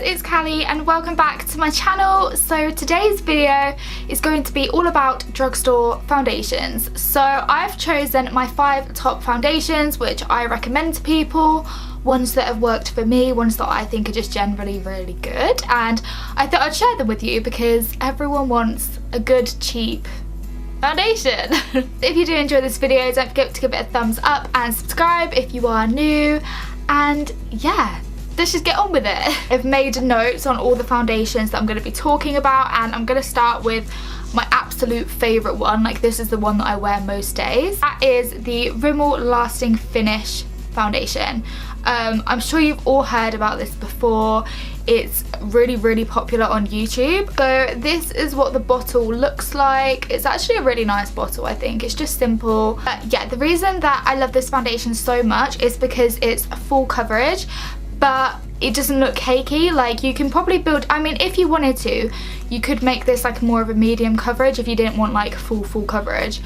it's Callie and welcome back to my channel. So today's video is going to be all about Drugstore Foundations. So I've chosen my 5 top foundations which I recommend to people, ones that have worked for me, ones that I think are just generally really good, and I thought I'd share them with you because everyone wants a good cheap foundation. If you do enjoy this video, don't forget to give it a thumbs up and subscribe if you are new, and yeah, let's just get on with it. I've made notes on all the foundations that I'm going to be talking about, and I'm going to start with my absolute favourite one. Like, this is the one that I wear most days. That is the Rimmel Lasting Finish foundation. I'm sure you've all heard about this before. It's really popular on YouTube. So this is what the bottle looks like. It's actually a really nice bottle, I think. It's just simple. But yeah, the reason that I love this foundation so much is because it's full coverage, but it doesn't look cakey. Like, you can probably build, I mean, if you wanted to, you could make this like more of a medium coverage if you didn't want like full coverage,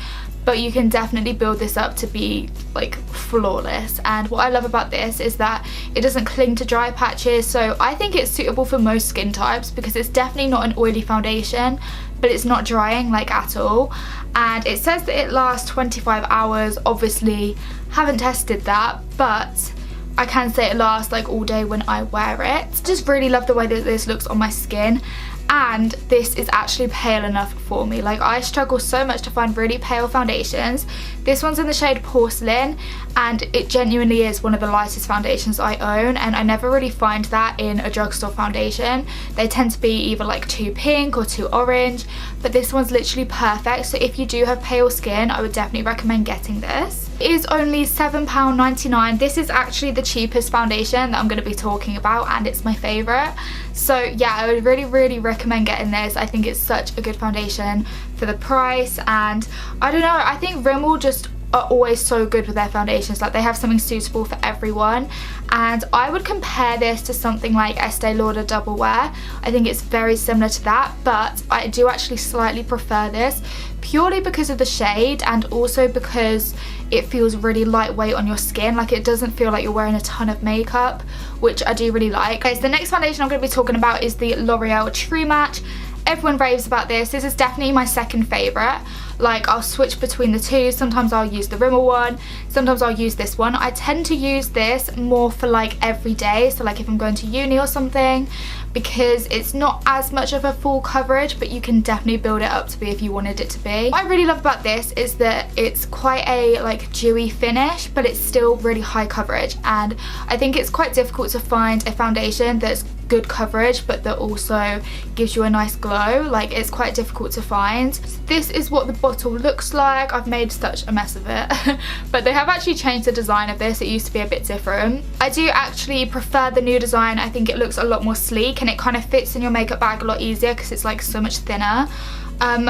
but you can definitely build this up to be like flawless. And what I love about this is that it doesn't cling to dry patches, so I think it's suitable for most skin types because it's definitely not an oily foundation, but it's not drying like at all. And it says that it lasts 25 hours. Obviously haven't tested that, but I can say it lasts like all day when I wear it. Just really love the way that this looks on my skin, and this is actually pale enough for me. Like, I struggle so much to find really pale foundations. This one's in the shade Porcelain, and it genuinely is one of the lightest foundations I own, and I never really find that in a drugstore foundation. They tend to be either like too pink or too orange, but this one's literally perfect. So if you do have pale skin, I would definitely recommend getting this. It is only £7.99. This is actually the cheapest foundation that I'm going to be talking about, and it's my favourite. So yeah, I would really recommend getting this. I think it's such a good foundation for the price, and I don't know, I think Rimmel just are always so good with their foundations. Like, they have something suitable for everyone, and I would compare this to something like Estee Lauder Double Wear. I think it's very similar to that, but I do actually slightly prefer this purely because of the shade, and also because it feels really lightweight on your skin. Like, it doesn't feel like you're wearing a ton of makeup, which I do really like. Okay, so the next foundation I'm going to be talking about is the L'Oreal True Match. Everyone raves about this. This is definitely my second favourite. Like, I'll switch between the two. Sometimes I'll use the Rimmel one, sometimes I'll use this one. I tend to use this more for like every day, so like if I'm going to uni or something, because it's not as much of a full coverage, but you can definitely build it up to be if you wanted it to be. What I really love about this is that it's quite a like dewy finish, but it's still really high coverage, and I think it's quite difficult to find a foundation that's good coverage but that also gives you a nice glow. Like, it's quite difficult to find. This is what the bottle looks like. I've made such a mess of it but they have actually changed the design of this. It used to be a bit different. I do actually prefer the new design. I think it looks a lot more sleek, and it kind of fits in your makeup bag a lot easier because it's like so much thinner.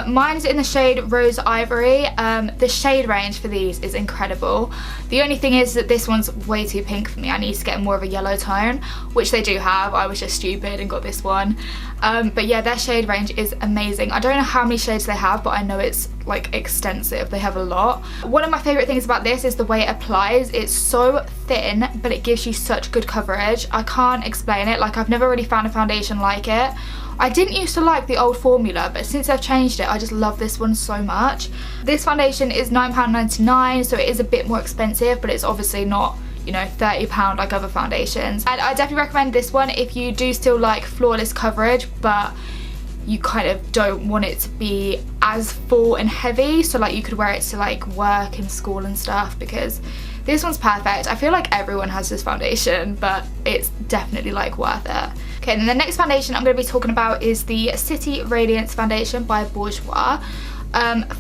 Mine's in the shade Rose Ivory. The shade range for these is incredible. The only thing is that this one's way too pink for me. I need to get more of a yellow tone, which they do have. I was just stupid and got this one. But yeah, their shade range is amazing. I don't know how many shades they have, but I know it's like extensive. They have a lot. One of my favourite things about this is the way it applies. It's so thin, but it gives you such good coverage. I can't explain it. Like, I've never really found a foundation like it. I didn't used to like the old formula, but since I've changed it, I just love this one so much. This foundation is £9.99, so it is a bit more expensive, but it's obviously not, you know, £30 like other foundations. And I definitely recommend this one if you do still like flawless coverage, but you kind of don't want it to be as full and heavy, so like you could wear it to like work and school and stuff, because this one's perfect. I feel like everyone has this foundation, but it's definitely like worth it. Okay, then the next foundation I'm going to be talking about is the City Radiance Foundation by Bourjois.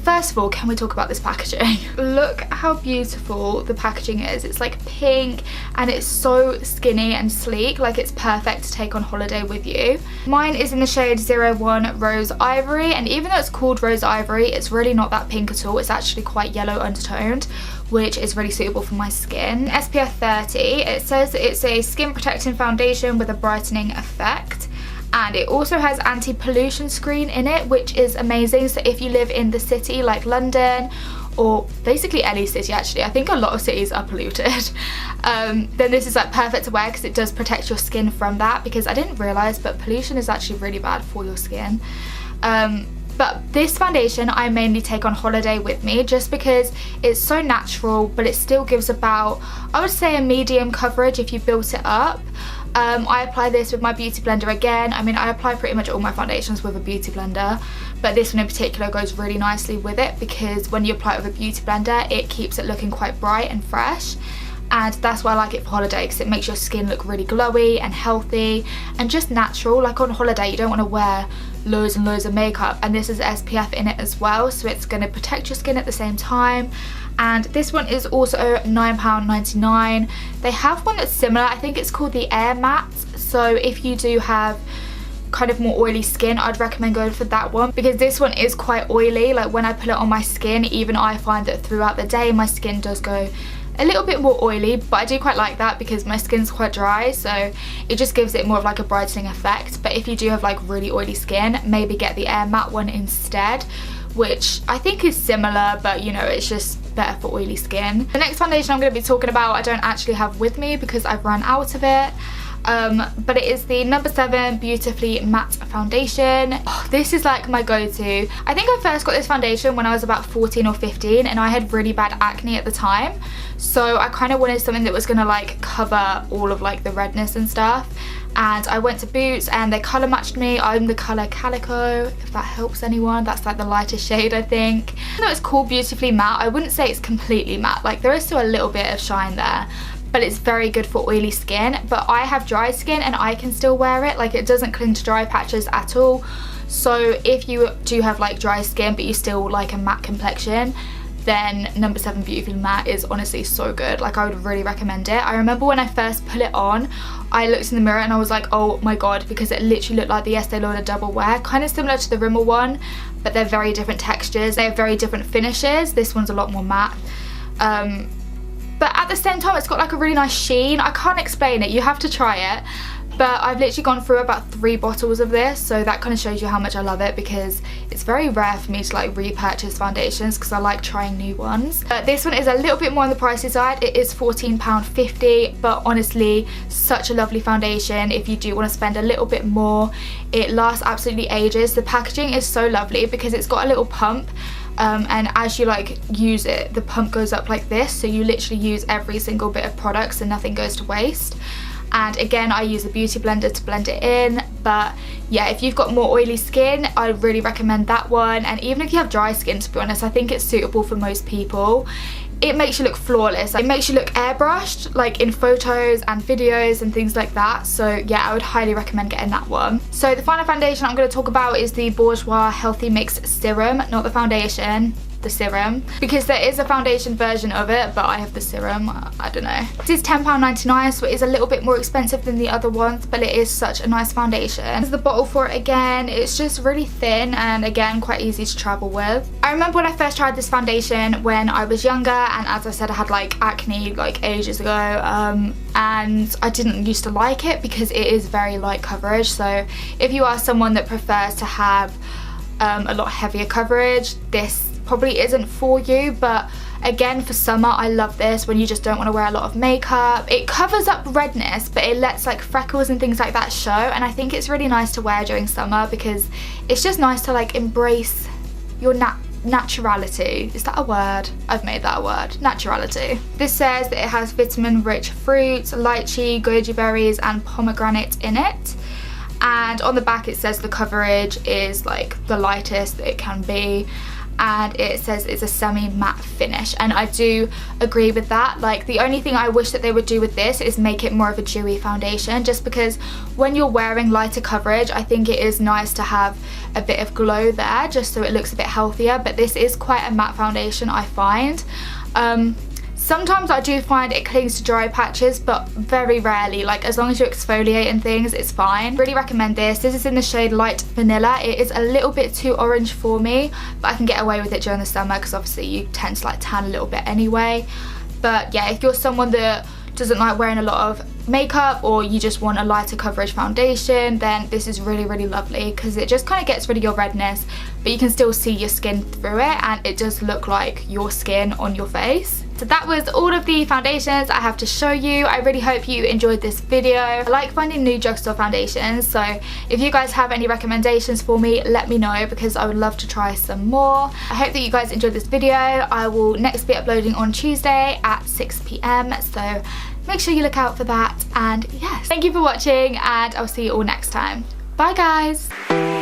First of all, can we talk about this packaging? Look how beautiful the packaging is. It's like pink, and it's so skinny and sleek. Like, it's perfect to take on holiday with you. Mine is in the shade 01 Rose Ivory, and even though it's called Rose Ivory, it's really not that pink at all. It's actually quite yellow undertoned, which is really suitable for my skin. SPF 30, it says that it's a skin protecting foundation with a brightening effect. And it also has anti-pollution screen in it, which is amazing. So if you live in the city like London, or basically any city actually, I think a lot of cities are polluted, then this is like perfect to wear because it does protect your skin from that, because I didn't realise, but pollution is actually really bad for your skin. But this foundation I mainly take on holiday with me just because it's so natural, but it still gives about, I would say, a medium coverage if you built it up. I apply this with my beauty blender again. I mean, I apply pretty much all my foundations with a beauty blender, but this one in particular goes really nicely with it because when you apply it with a beauty blender, it keeps it looking quite bright and fresh. And that's why I like it for holiday, because it makes your skin look really glowy and healthy and just natural. Like on holiday, you don't want to wear loads and loads of makeup, and this is SPF in it as well, so it's going to protect your skin at the same time. And this one is also £9.99. They have one that's similar, I think it's called the Air Matte, so if you do have kind of more oily skin, I'd recommend going for that one, because this one is quite oily. Like when I put it on my skin, even I find that throughout the day my skin does go a little bit more oily, but I do quite like that because my skin's quite dry, so it just gives it more of like a brightening effect. But if you do have like really oily skin, maybe get the Air Matte one instead, which I think is similar, but you know, it's just better for oily skin. The next foundation I'm going to be talking about I don't actually have with me because I've run out of it. But it is the No. 7 Beautifully Matte Foundation. Oh, this is like my go-to. I think I first got this foundation when I was about 14 or 15 and I had really bad acne at the time, so I kind of wanted something that was going to like cover all of like the redness and stuff. And I went to Boots and they colour matched me. I'm the colour Calico, if that helps anyone. That's like the lightest shade, I think. Even though it's called Beautifully Matte, I wouldn't say it's completely matte. Like there is still a little bit of shine there, but it's very good for oily skin. But I have dry skin and I can still wear it. Like it doesn't cling to dry patches at all. So if you do have like dry skin but you still like a matte complexion, then No. 7 Beautifully Matte is honestly so good. Like I would really recommend it. I remember when I first put it on, I looked in the mirror and I was like, oh my god, because it literally looked like the Estee Lauder Double Wear, kind of similar to the Rimmel one, but they're very different textures, they have very different finishes. This one's a lot more matte, but at the same time it's got like a really nice sheen. I can't explain it, you have to try it. But I've literally gone through about 3 bottles of this, so that kind of shows you how much I love it, because it's very rare for me to like repurchase foundations because I like trying new ones. But this one is a little bit more on the pricey side. It is £14.50, but honestly such a lovely foundation if you do want to spend a little bit more. It lasts absolutely ages. The packaging is so lovely because it's got a little pump, and as you like use it, the pump goes up like this, so you literally use every single bit of product so nothing goes to waste. And again, I use a beauty blender to blend it in. But yeah, if you've got more oily skin, I really recommend that one. And even if you have dry skin, to be honest, I think it's suitable for most people. It makes you look flawless. It makes you look airbrushed, like in photos and videos and things like that. So yeah, I would highly recommend getting that one. So the final foundation I'm going to talk about is the Bourjois Healthy Mix Serum, not the foundation, the serum, because there is a foundation version of it, but I have the serum. I don't know. This is £10.99, so it is a little bit more expensive than the other ones, but it is such a nice foundation. There's the bottle for it again. It's just really thin and again quite easy to travel with. I remember when I first tried this foundation when I was younger, and as I said, I had like acne like ages ago, and I didn't used to like it because it is very light coverage. So if you are someone that prefers to have a lot heavier coverage, this probably isn't for you. But again, for summer, I love this when you just don't want to wear a lot of makeup. It covers up redness, but it lets like freckles and things like that show, and I think it's really nice to wear during summer because it's just nice to like embrace your naturality. Is that a word? I've made that a word. Naturality. This says that it has vitamin-rich fruits, lychee, goji berries and pomegranate in it. And on the back it says the coverage is like the lightest that it can be, and it says it's a semi-matte finish, and I do agree with that. Like the only thing I wish that they would do with this is make it more of a dewy foundation, just because when you're wearing lighter coverage, I think it is nice to have a bit of glow there just so it looks a bit healthier. But this is quite a matte foundation, I find. Sometimes I do find it clings to dry patches, but very rarely. Like as long as you exfoliate and things, it's fine. Really recommend this. This is in the shade Light Vanilla. It is a little bit too orange for me, but I can get away with it during the summer because obviously you tend to like tan a little bit anyway. But yeah, if you're someone that doesn't like wearing a lot of makeup or you just want a lighter coverage foundation, then this is really, really lovely because it just kind of gets rid of your redness, but you can still see your skin through it and it does look like your skin on your face. So that was all of the foundations I have to show you. I really hope you enjoyed this video. I like finding new drugstore foundations, so if you guys have any recommendations for me, let me know because I would love to try some more. I hope that you guys enjoyed this video. I will next be uploading on Tuesday at 6 PM, so make sure you look out for that. And yes, thank you for watching and I'll see you all next time. Bye guys!